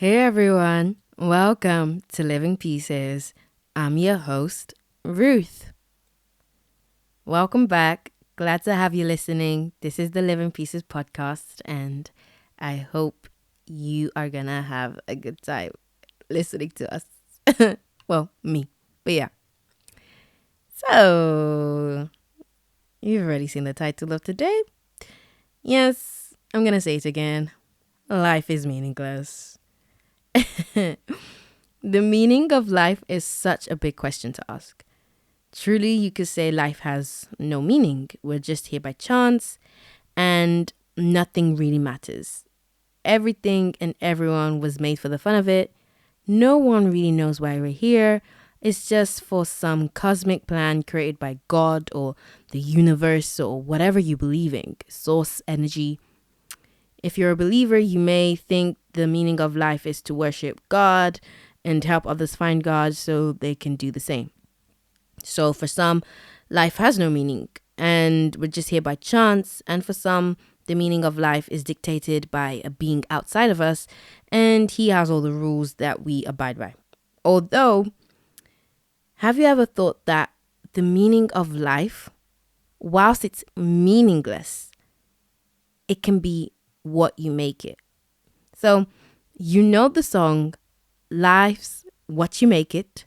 Hey everyone, welcome to Living Pieces. I'm your host, Ruth. Welcome back. Glad to have you listening. This is the Living Pieces podcast, and I hope you are gonna have a good time listening to us. Well, me, but yeah. So, you've already seen the title of today. Yes, I'm gonna say it again. Life is meaningless. The meaning of life is such a big question to ask. Truly, you could say life has no meaning. We're just here by chance and nothing really matters. Everything and everyone was made for the fun of it. No one really knows why we're here. It's just for some cosmic plan created by God or the universe or whatever you believe in, source energy. If you're a believer, you may think the meaning of life is to worship God and help others find God so they can do the same. So for some, life has no meaning and we're just here by chance. And for some, the meaning of life is dictated by a being outside of us and he has all the rules that we abide by. Although, have you ever thought that the meaning of life, whilst it's meaningless, it can be what you make it? So, you know the song Life's What You Make It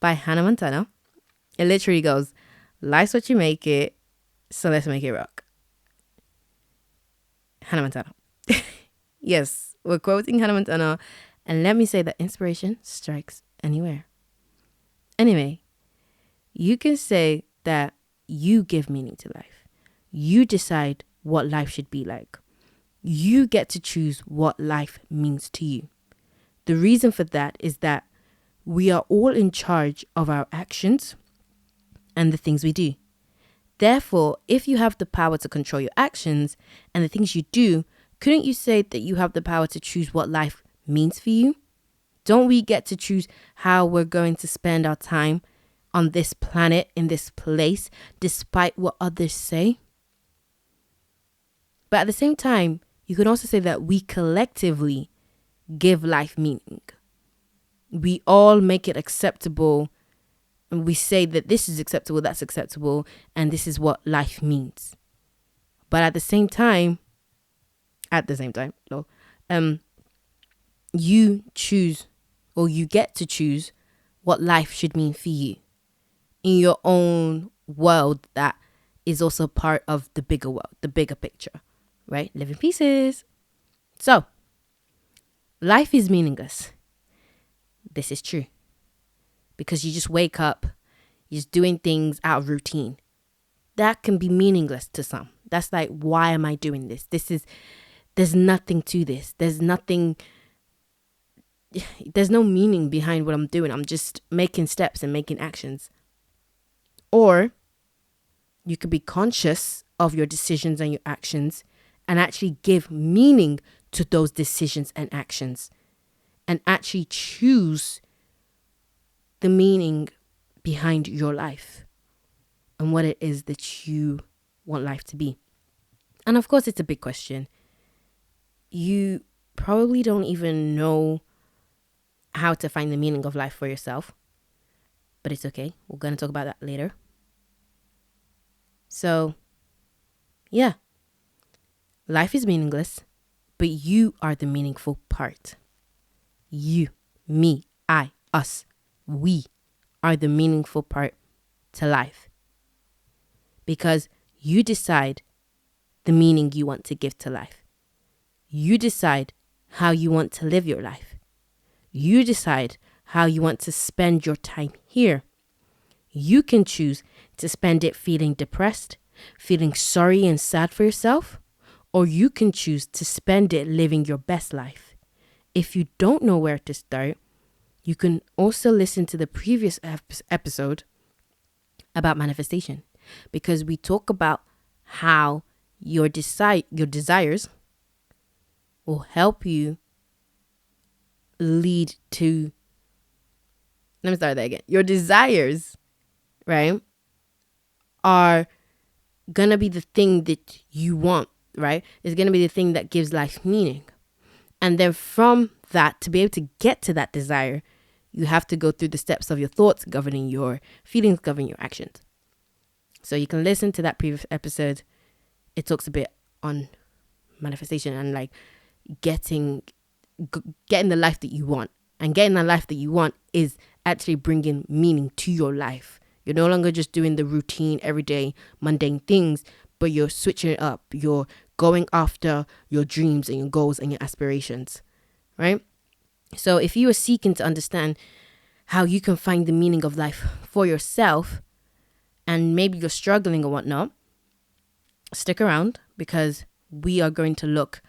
by Hannah Montana. It literally goes, life's what you make it, so let's make it rock. Hannah Montana. Yes, we're quoting Hannah Montana, and let me say that inspiration strikes anywhere. Anyway, you can say that you give meaning to life. You decide what life should be like. You get to choose what life means to you. The reason for that is that we are all in charge of our actions and the things we do. Therefore, if you have the power to control your actions and the things you do, couldn't you say that you have the power to choose what life means for you? Don't we get to choose how we're going to spend our time on this planet, in this place, despite what others say? But at the same time, you can also say that we collectively give life meaning. We all make it acceptable. And we say that this is acceptable, that's acceptable, and this is what life means. But at the same time, no, you choose or you get to choose what life should mean for you in your own world that is also part of the bigger world, the bigger picture, right? Living pieces. So, life is meaningless. This is true. Because you just wake up, you're just doing things out of routine. That can be meaningless to some. That's like, why am I doing this? There's nothing to this. There's no meaning behind what I'm doing. I'm just making steps and making actions. Or you could be conscious of your decisions and your actions and actually give meaning to those decisions and actions and actually choose the meaning behind your life and what it is that you want life to be. And of course, it's a big question. You probably don't even know how to find the meaning of life for yourself, but it's okay. We're going to talk about that later. So, yeah, life is meaningless, but you are the meaningful part. You, me, I, us. We are the meaningful part to life because you decide the meaning you want to give to life. You decide how you want to live your life. You decide how you want to spend your time here. You can choose to spend it feeling depressed, feeling sorry and sad for yourself, or you can choose to spend it living your best life. If you don't know where to start, you can also listen to the previous episode about manifestation because we talk about how your desires will help you lead to, let me start that again. Your desires, right, are going to be the thing that you want, right? It's going to be the thing that gives life meaning. And then from that, to be able to get to that desire, you have to go through the steps of your thoughts governing your feelings, governing your actions. So you can listen to that previous episode. It talks a bit on manifestation and like getting the life that you want. And getting the life that you want is actually bringing meaning to your life. You're no longer just doing the routine, everyday, mundane things, but you're switching it up. You're going after your dreams and your goals and your aspirations, right? So if you are seeking to understand how you can find the meaning of life for yourself, and maybe you're struggling or whatnot, stick around, because we are going to look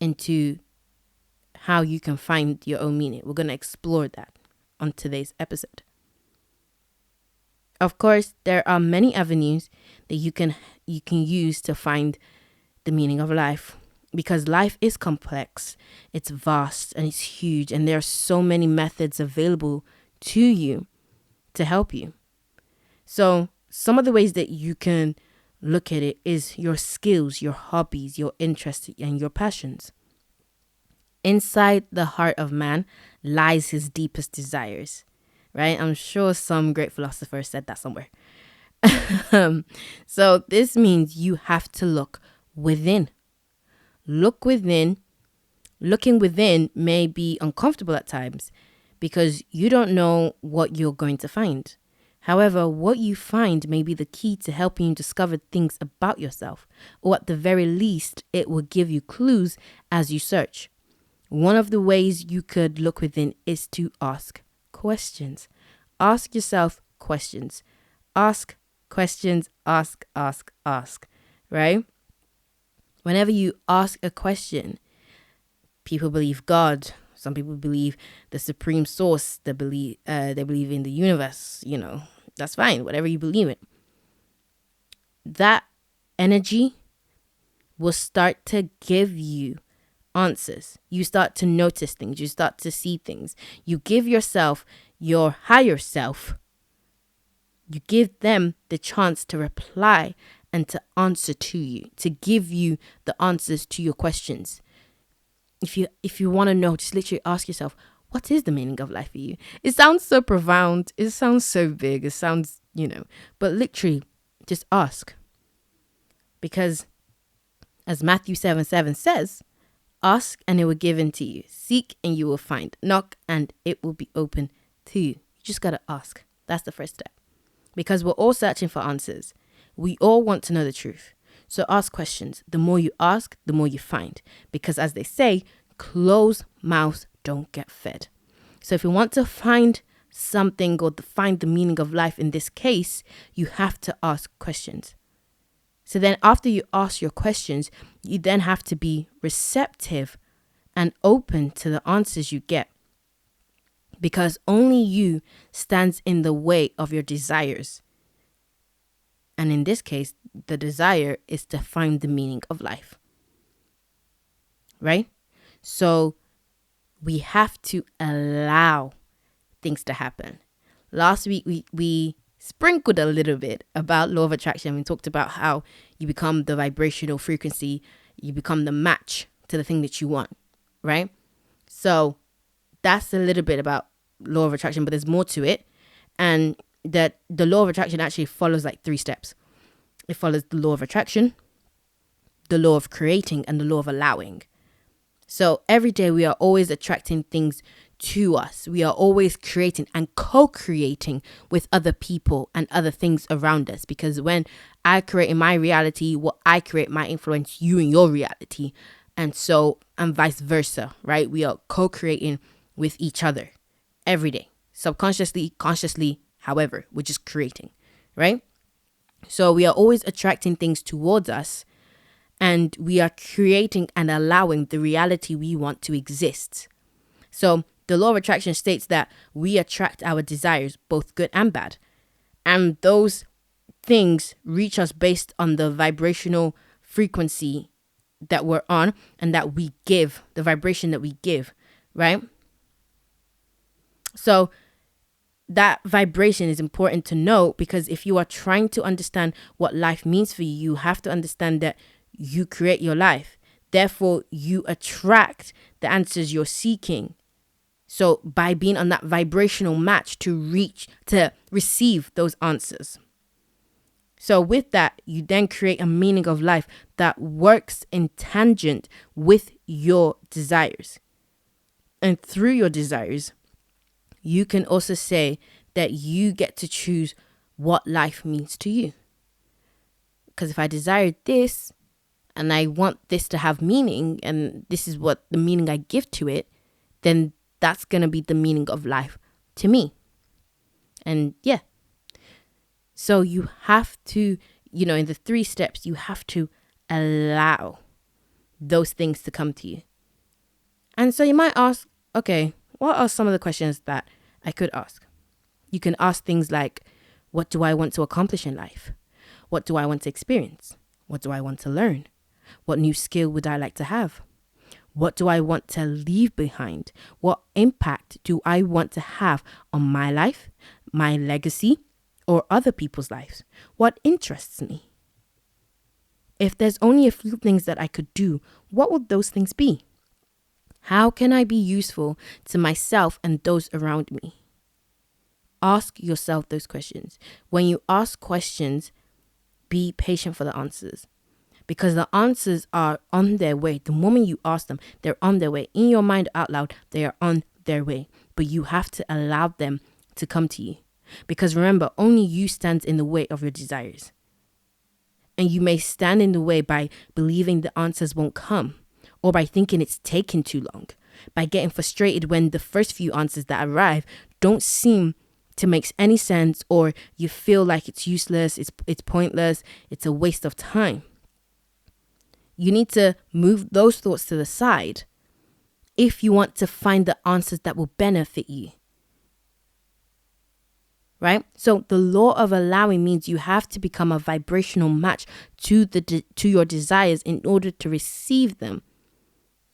into how you can find your own meaning. We're going to explore that on today's episode. Of course, there are many avenues that you can use to find the meaning of life, because life is complex, it's vast, and it's huge, and there are so many methods available to you to help you. So some of the ways that you can look at it is your skills, your hobbies, your interests, and your passions. Inside the heart of man lies his deepest desires, right? I'm sure some great philosopher said that somewhere. So this means you have to look within. Look within. Looking within may be uncomfortable at times because you don't know what you're going to find. However, what you find may be the key to helping you discover things about yourself, or at the very least, it will give you clues as you search. One of the ways you could look within is to ask questions. Ask yourself questions. Ask questions. Ask, right? Whenever you ask a question, people believe God. Some people believe the supreme source. They believe in the universe. That's fine. Whatever you believe in. That energy will start to give you answers. You start to notice things. You start to see things. You give yourself, your higher self, you give them the chance to reply and to answer to you, to give you the answers to your questions. If you want to know, just literally ask yourself, what is the meaning of life for you? It sounds so profound. It sounds so big. It sounds, but literally just ask. Because as Matthew 7:7 says, ask and it will be given to you. Seek and you will find. Knock and it will be open to you. You just got to ask. That's the first step. Because we're all searching for answers. We all want to know the truth. So ask questions. The more you ask, the more you find. Because as they say, closed mouths don't get fed. So if you want to find something or to find the meaning of life in this case, you have to ask questions. So then after you ask your questions, you then have to be receptive and open to the answers you get. Because only you stands in the way of your desires. And in this case, the desire is to find the meaning of life. Right? So we have to allow things to happen. Last week, we sprinkled a little bit about law of attraction. We talked about how you become the vibrational frequency. You become the match to the thing that you want. Right? So that's a little bit about law of attraction, but there's more to it. And that the law of attraction actually follows like 3 steps. It follows the law of attraction, the law of creating, and the law of allowing. So every day we are always attracting things to us. We are always creating and co-creating with other people and other things around us. Because when I create in my reality, what I create might influence you in your reality. And so, and vice versa, right? We are co-creating with each other every day. Subconsciously, consciously, however, we're just creating, right? So we are always attracting things towards us, and we are creating and allowing the reality we want to exist. So the law of attraction states that we attract our desires, both good and bad. And those things reach us based on the vibrational frequency that we're on and that we give, the vibration that we give, right? So that vibration is important to know, because if you are trying to understand what life means for you, you have to understand that you create your life. Therefore, you attract the answers you're seeking. So by being on that vibrational match to receive those answers. So with that, you then create a meaning of life that works in tangent with your desires. And through your desires, you can also say that you get to choose what life means to you. Because if I desire this and I want this to have meaning, and this is what the meaning I give to it, then that's going to be the meaning of life to me. And yeah. So you have to, in the 3 steps, you have to allow those things to come to you. And so you might ask, okay, what are some of the questions that I could ask? You can ask things like, what do I want to accomplish in life? What do I want to experience? What do I want to learn? What new skill would I like to have? What do I want to leave behind? What impact do I want to have on my life, my legacy, or other people's lives? What interests me? If there's only a few things that I could do, what would those things be? How can I be useful to myself and those around me? Ask yourself those questions. When you ask questions, be patient for the answers, because the answers are on their way. The moment you ask them, they're on their way. In your mind, out loud, they are on their way. But you have to allow them to come to you. Because remember, only you stand in the way of your desires. And you may stand in the way by believing the answers won't come, or by thinking it's taking too long, by getting frustrated when the first few answers that arrive don't seem to make any sense, or you feel like it's useless, it's pointless, it's a waste of time. You need to move those thoughts to the side if you want to find the answers that will benefit you. Right? So the law of allowing means you have to become a vibrational match to your desires in order to receive them.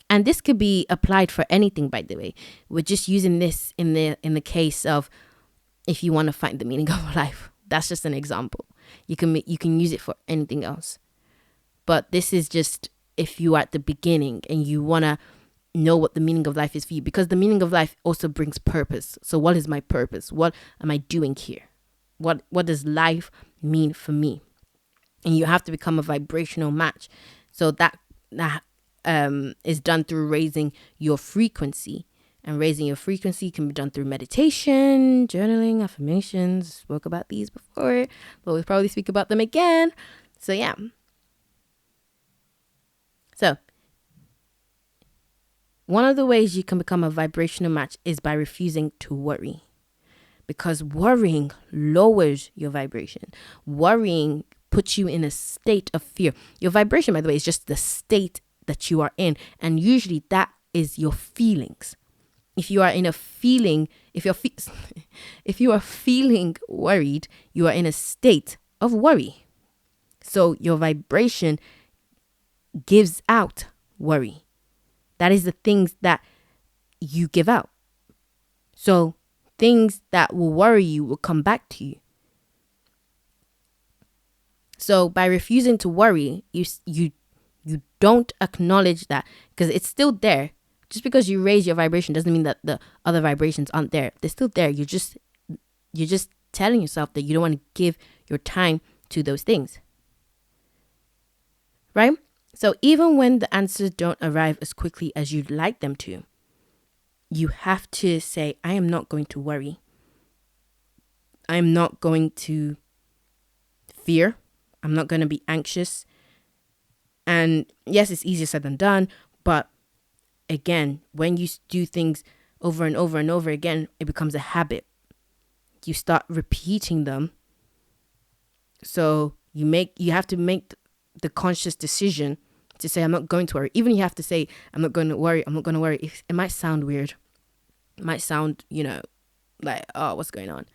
And this could be applied for anything, by the way. We're just using this in the case of if you want to find the meaning of life. That's just an example. You can use it for anything else. But this is just if you are at the beginning and you want to know what the meaning of life is for you, because the meaning of life also brings purpose. So what is my purpose? What am I doing here? What does life mean for me? And you have to become a vibrational match. So that is done through raising your frequency. And raising your frequency can be done through meditation, journaling, affirmations. Spoke about these before, but we'll probably speak about them again. So yeah. So one of the ways you can become a vibrational match is by refusing to worry. Because worrying lowers your vibration. Worrying puts you in a state of fear. Your vibration, by the way, is just the state that you are in. And usually that is your feelings. If you are in a feeling, if you are feeling worried, you are in a state of worry. So your vibration gives out worry. That is the things that you give out. So things that will worry you will come back to you. So by refusing to worry, you don't acknowledge that, because it's still there. Just because you raise your vibration doesn't mean that the other vibrations aren't there. They're still there. You're just telling yourself that you don't want to give your time to those things. Right? So even when the answers don't arrive as quickly as you'd like them to, you have to say, I am not going to worry. I am not going to fear. I'm not going to be anxious. And yes, it's easier said than done. But again, when you do things over and over and over again, it becomes a habit. You start repeating them. So you have to make the conscious decision to say, I'm not going to worry. Even you have to say, I'm not going to worry. I'm not going to worry. It might sound weird. It might sound, like, oh, what's going on?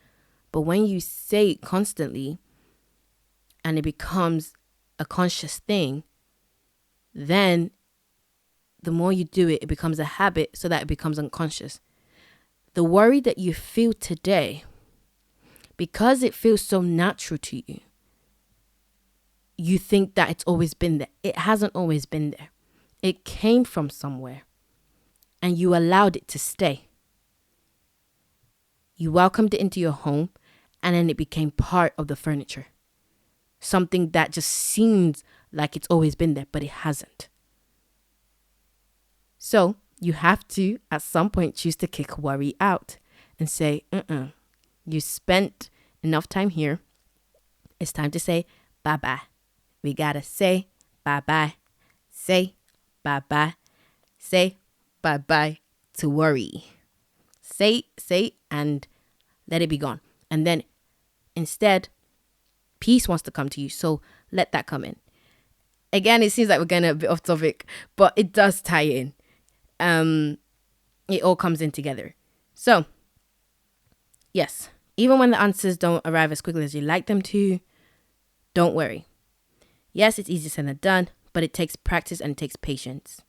But when you say it constantly and it becomes a conscious thing, then the more you do it, it becomes a habit so that it becomes unconscious. The worry that you feel today, because it feels so natural to you, you think that it's always been there. It hasn't always been there. It came from somewhere and you allowed it to stay. You welcomed it into your home and then it became part of the furniture. Something that just seems like it's always been there, but it hasn't. So you have to, at some point, choose to kick worry out and say, you spent enough time here. It's time to say bye-bye. We gotta say bye-bye. Say bye-bye. Say bye-bye to worry. Say, and let it be gone. And then instead, peace wants to come to you. So let that come in. Again, it seems like we're going a bit off topic, but it does tie in. It all comes in together. So, yes, even when the answers don't arrive as quickly as you like them to, don't worry. Yes, it's easier said than done, but it takes practice and it takes patience.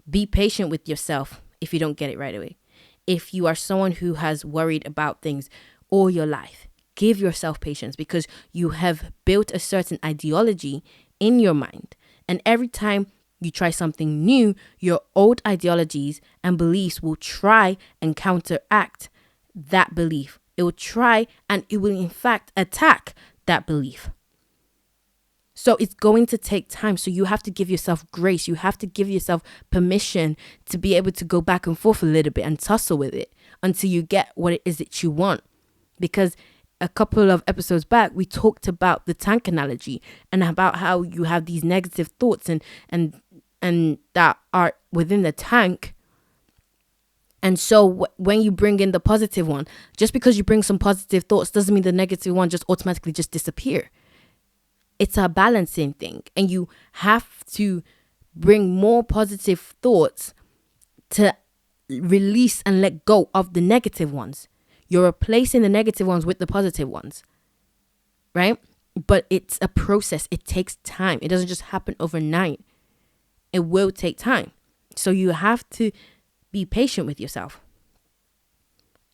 Be patient with yourself if you don't get it right away. If you are someone who has worried about things all your life, give yourself patience because you have built a certain ideology in your mind. And every time you try something new, your old ideologies and beliefs will try and counteract that belief. It will try and it will in fact attack that belief. So it's going to take time. So you have to give yourself grace. You have to give yourself permission to be able to go back and forth a little bit and tussle with it until you get what it is that you want. Because a couple of episodes back, we talked about the tank analogy and about how you have these negative thoughts and that are within the tank. And so when you bring in the positive one, just because you bring some positive thoughts doesn't mean the negative one just automatically just disappear. It's a balancing thing. And you have to bring more positive thoughts to release and let go of the negative ones. You're replacing the negative ones with the positive ones, right? But it's a process. It takes time. It doesn't just happen overnight. It will take time. So you have to be patient with yourself.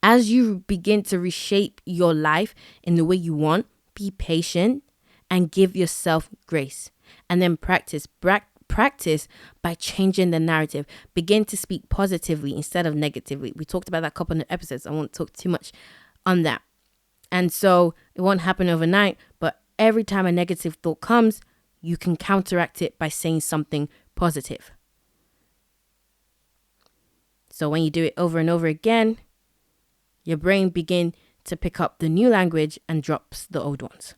As you begin to reshape your life in the way you want, be patient and give yourself grace. And then practice by changing the narrative. Begin to speak positively instead of negatively. We talked about that a couple of episodes. I won't talk too much on that. And so it won't happen overnight, but every time a negative thought comes, you can counteract it by saying something positive. So when you do it over and over again, your brain begins to pick up the new language and drops the old ones.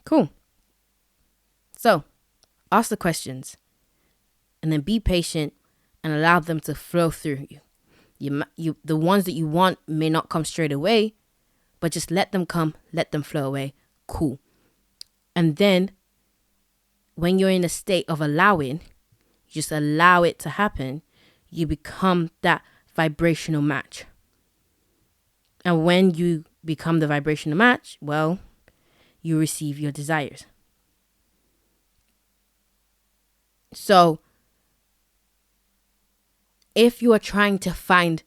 Cool. So ask the questions and then be patient and allow them to flow through you. The ones that you want may not come straight away, but just let them come, let them flow away. Cool. And then when you're in a state of allowing, just allow it to happen, you become that vibrational match. And when you become the vibrational match, well, you receive your desires. So if you are trying to find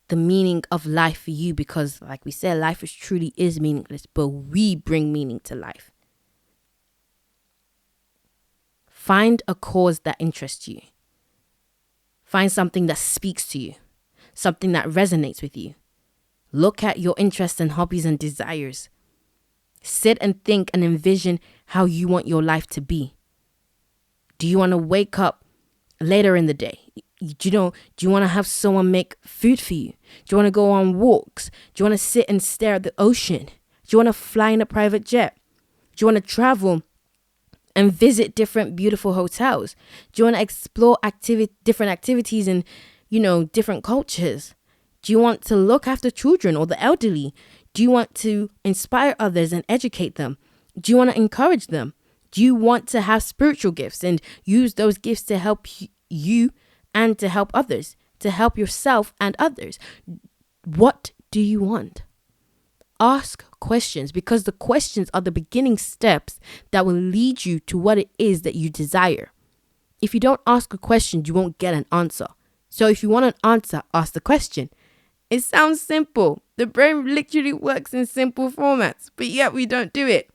the meaning of life for you, because like we said, life truly is meaningless, but we bring meaning to life. Find a cause that interests you. Find something that speaks to you, something that resonates with you. Look at your interests and hobbies and desires. Sit and think and envision how you want your life to be. Do you want to wake up later in the day? Do you want to have someone make food for you? Do you want to go on walks? Do you want to sit and stare at the ocean? Do you want to fly in a private jet? Do you want to travel and visit different beautiful hotels? Do you want to explore different activities and, different cultures? Do you want to look after children or the elderly? Do you want to inspire others and educate them? Do you want to encourage them? Do you want to have spiritual gifts and use those gifts to help you and to help others, to help yourself and others? What do you want? Ask questions, because the questions are the beginning steps that will lead you to what it is that you desire. If you don't ask a question, you won't get an answer. So if you want an answer, ask the question. It sounds simple. The brain literally works in simple formats, but yet we don't do it.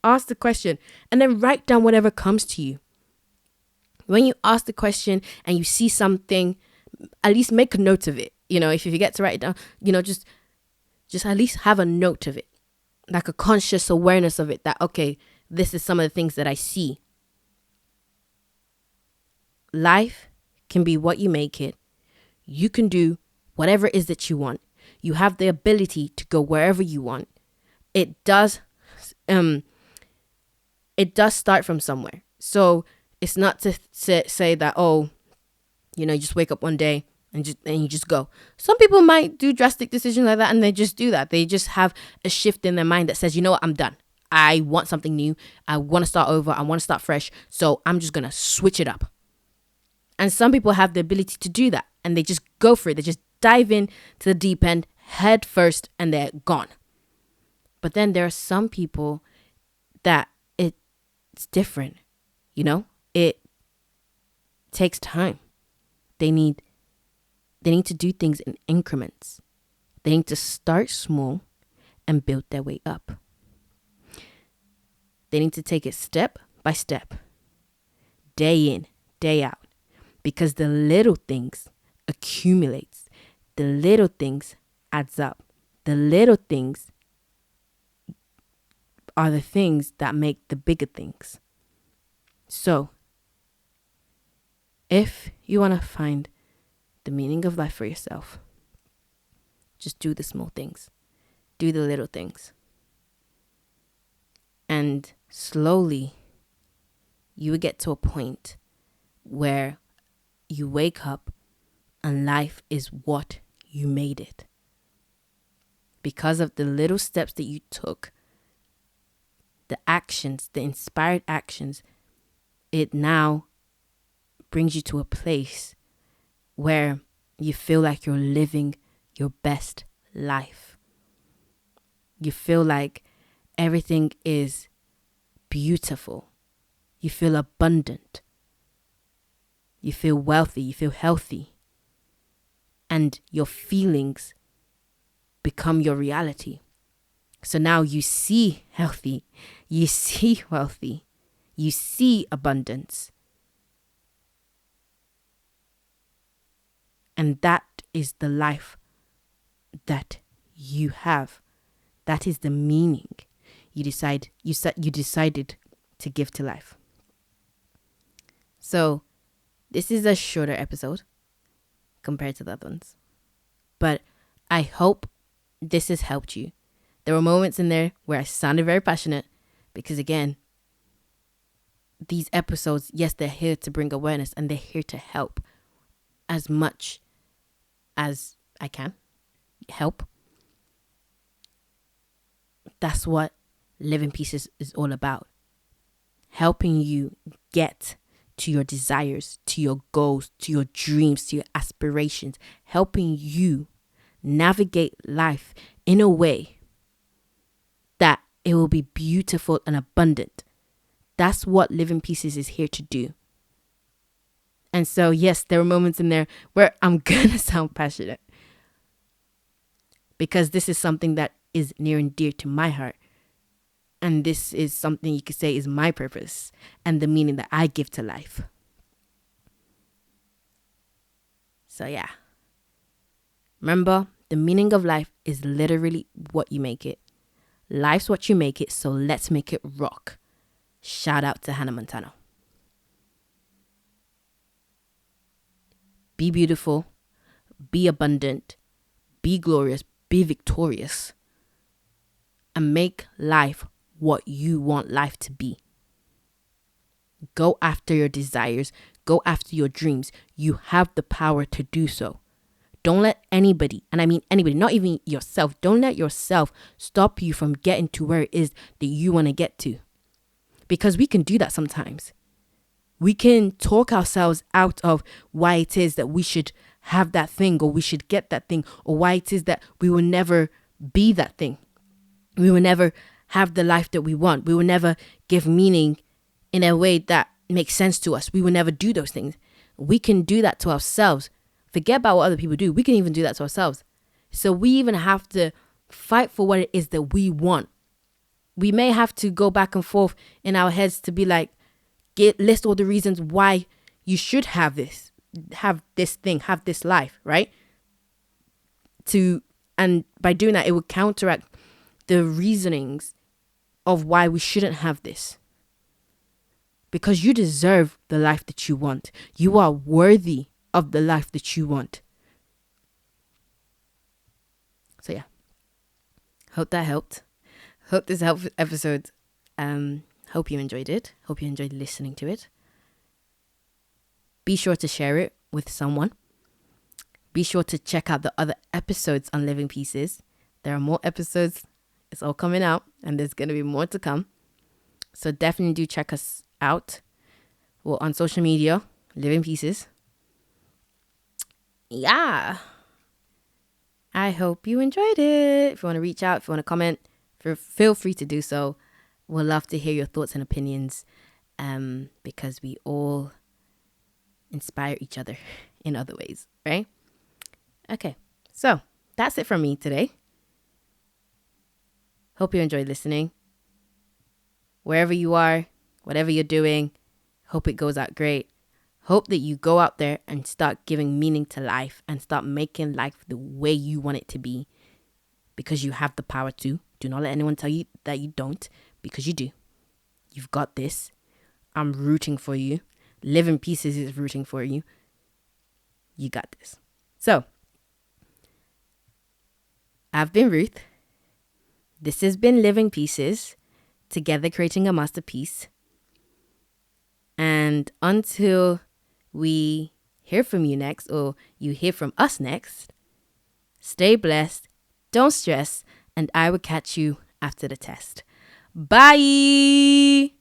ask the question and then write down whatever comes to you. When you ask the question and you see something, at least make a note of it. If you forget to write it down, just at least have a note of it, like a conscious awareness of it, that, okay, this is some of the things that I see. Life can be what you make it. You can do whatever it is that you want. You have the ability to go wherever you want. It does start from somewhere. So it's not to say that, you just wake up one day and you just go. Some people might do drastic decisions like that and they just do that. They just have a shift in their mind that says, you know what, I'm done. I want something new. I want to start over. I want to start fresh. So I'm just going to switch it up. And some people have the ability to do that and they just go for it. They just dive in to the deep end head first and they're gone. But then there are some people that it's different. It takes time. They need to do things in increments. They need to start small and build their way up. They need to take it step by step, day in, day out, because the little things accumulates. The little things adds up. The little things are the things that make the bigger things. So, if you want to find the meaning of life for yourself, just do the small things. Do the little things. And slowly, you will get to a point where you wake up and life is what you made it. Because of the little steps that you took, the actions, the inspired actions, it now brings you to a place where you feel like you're living your best life. You feel like everything is beautiful. You feel abundant. You feel wealthy. You feel healthy. And your feelings become your reality. So now you see healthy. You see wealthy. You see abundance. And that is the life that you have. That is the meaning you decided to give to life. So this is a shorter episode compared to the other ones. But I hope this has helped you. There were moments in there where I sounded very passionate because, again, these episodes, yes, they're here to bring awareness and they're here to help as much as I can help. That's what Living Pieces is all about. Helping you get to your desires, to your goals, to your dreams, to your aspirations. Helping you navigate life in a way that it will be beautiful and abundant. That's what Living Pieces is here to do. And so, yes, there were moments in there where I'm going to sound passionate because this is something that is near and dear to my heart. And this is something you could say is my purpose and the meaning that I give to life. So, yeah. Remember, the meaning of life is literally what you make it. Life's what you make it, so let's make it rock. Shout out to Hannah Montana. Be beautiful, be abundant, be glorious, be victorious, and make life what you want life to be. Go after your desires, go after your dreams. You have the power to do so. Don't let anybody, and I mean anybody, not even yourself, don't let yourself stop you from getting to where it is that you want to get to. Because we can do that sometimes. We can talk ourselves out of why it is that we should have that thing or we should get that thing or why it is that we will never be that thing. We will never have the life that we want. We will never give meaning in a way that makes sense to us. We will never do those things. We can do that to ourselves. Forget about what other people do. We can even do that to ourselves. So we even have to fight for what it is that we want. We may have to go back and forth in our heads to be like, list all the reasons why you should have this thing, have this life, right? And by doing that, it would counteract the reasonings of why we shouldn't have this. Because you deserve the life that you want. You are worthy of the life that you want. So yeah, hope that helped. Hope this helped episode. Hope you enjoyed it. Hope you enjoyed listening to it. Be sure to share it with someone. Be sure to check out the other episodes on Living Pieces. There are more episodes. It's all coming out, and there's going to be more to come. So definitely do check us out. We're on social media, Living Pieces. Yeah. I hope you enjoyed it. If you want to reach out, if you want to comment, feel free to do so. We'll love to hear your thoughts and opinions, because we all inspire each other in other ways, right? Okay, so that's it from me today. Hope you enjoyed listening. Wherever you are, whatever you're doing, hope it goes out great. Hope that you go out there and start giving meaning to life and start making life the way you want it to be, because you have the power to. Do not let anyone tell you that you don't, because you do. You've got this. I'm rooting for you. Living Pieces is rooting for you. You got this. So, I've been Ruth. This has been Living Pieces, together creating a masterpiece. And until we hear from you next, or you hear from us next, stay blessed, don't stress, and I will catch you after the test. Bye!